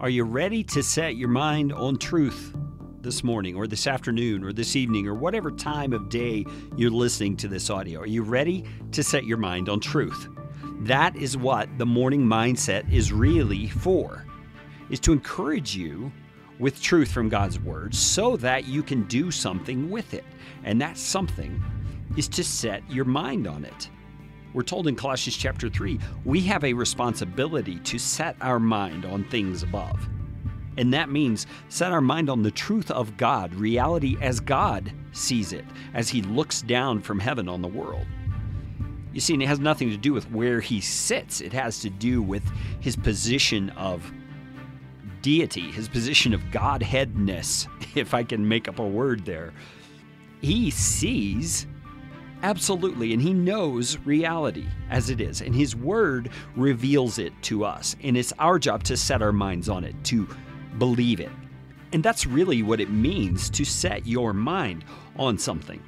Are you ready to set your mind on truth this morning or this afternoon or this evening or whatever time of day you're listening to this audio? Are you ready to set your mind on truth? That is what the morning mindset is really for, is to encourage you with truth from God's Word so that you can do something with it. And that something is to set your mind on it. We're told in Colossians chapter 3, we have a responsibility to set our mind on things above. And that means set our mind on the truth of God, reality as God sees it, as He looks down from heaven on the world. You see, and it has nothing to do with where He sits. It has to do with His position of deity, His position of Godheadness, if I can make up a word there. He sees absolutely, and He knows reality as it is, and His Word reveals it to us, and it's our job to set our minds on it, to believe it. And that's really what it means to set your mind on something.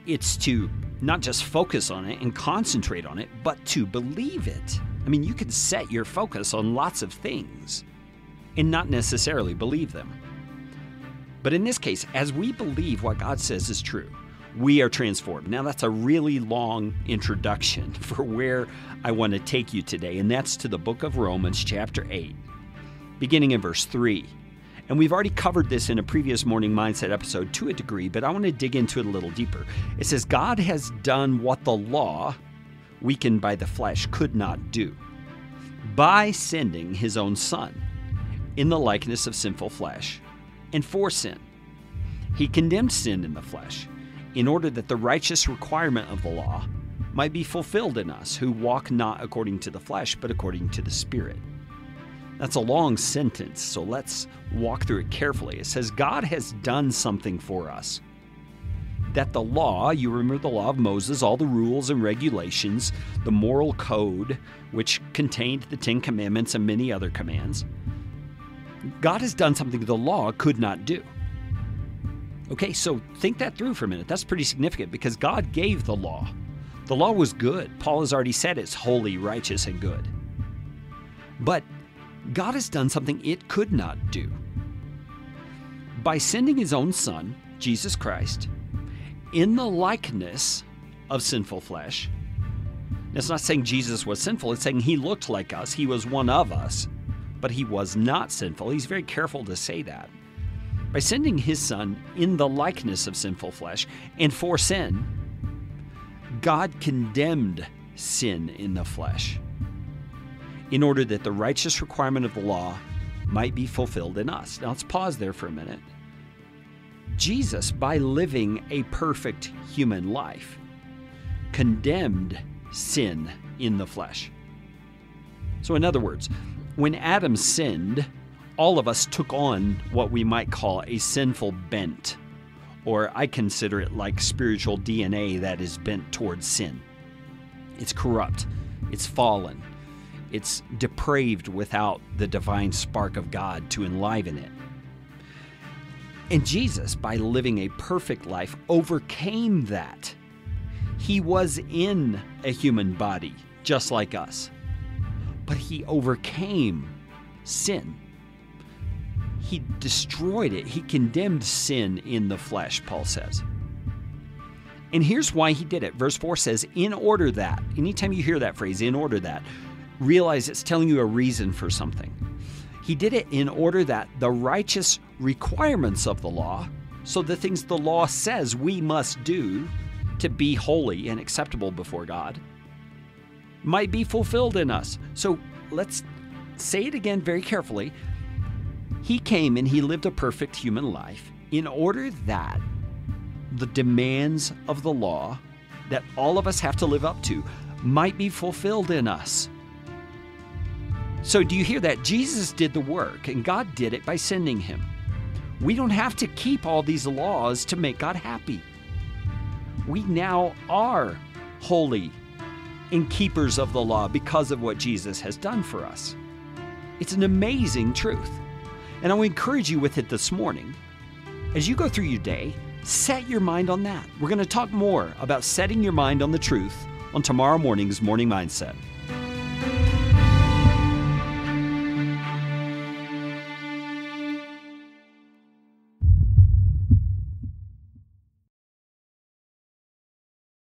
It's to not just focus on it and concentrate on it, but to believe it. I mean, you can set your focus on lots of things and not necessarily believe them. But in this case, as we believe what God says is true, we are transformed. Now, that's a really long introduction for where I want to take you today, and that's to the book of Romans, chapter 8, beginning in verse 3. And we've already covered this in a previous Morning Mindset episode to a degree, but I want to dig into it a little deeper. It says, God has done what the law, weakened by the flesh, could not do by sending His own Son in the likeness of sinful flesh and for sin. He condemned sin in the flesh, in order that the righteous requirement of the law might be fulfilled in us, who walk not according to the flesh, but according to the Spirit. That's a long sentence, so let's walk through it carefully. It says, God has done something for us. That the law, you remember the law of Moses, all the rules and regulations, the moral code, which contained the 10 Commandments and many other commands, God has done something the law could not do. Okay, so think that through for a minute. That's pretty significant because God gave the law. The law was good. Paul has already said it's holy, righteous, and good. But God has done something it could not do. By sending His own Son, Jesus Christ, in the likeness of sinful flesh. It's not saying Jesus was sinful. It's saying He looked like us. He was one of us, but He was not sinful. He's very careful to say that. By sending His Son in the likeness of sinful flesh and for sin, God condemned sin in the flesh in order that the righteous requirement of the law might be fulfilled in us. Now let's pause there for a minute. Jesus, by living a perfect human life, condemned sin in the flesh. So in other words, when Adam sinned, all of us took on what we might call a sinful bent, or I consider it like spiritual DNA that is bent towards sin. It's corrupt, it's fallen, it's depraved without the divine spark of God to enliven it. And Jesus, by living a perfect life, overcame that. He was in a human body, just like us, but He overcame sin. He destroyed it. He condemned sin in the flesh, Paul says. And here's why He did it. Verse 4 says, in order that, anytime you hear that phrase, in order that, realize it's telling you a reason for something. He did it in order that the righteous requirements of the law, so the things the law says we must do to be holy and acceptable before God, might be fulfilled in us. So let's say it again very carefully. He came and He lived a perfect human life in order that the demands of the law that all of us have to live up to might be fulfilled in us. So do you hear that? Jesus did the work, and God did it by sending Him. We don't have to keep all these laws to make God happy. We now are holy and keepers of the law because of what Jesus has done for us. It's an amazing truth. And I will encourage you with it this morning. As you go through your day, set your mind on that. We're going to talk more about setting your mind on the truth on tomorrow morning's Morning Mindset.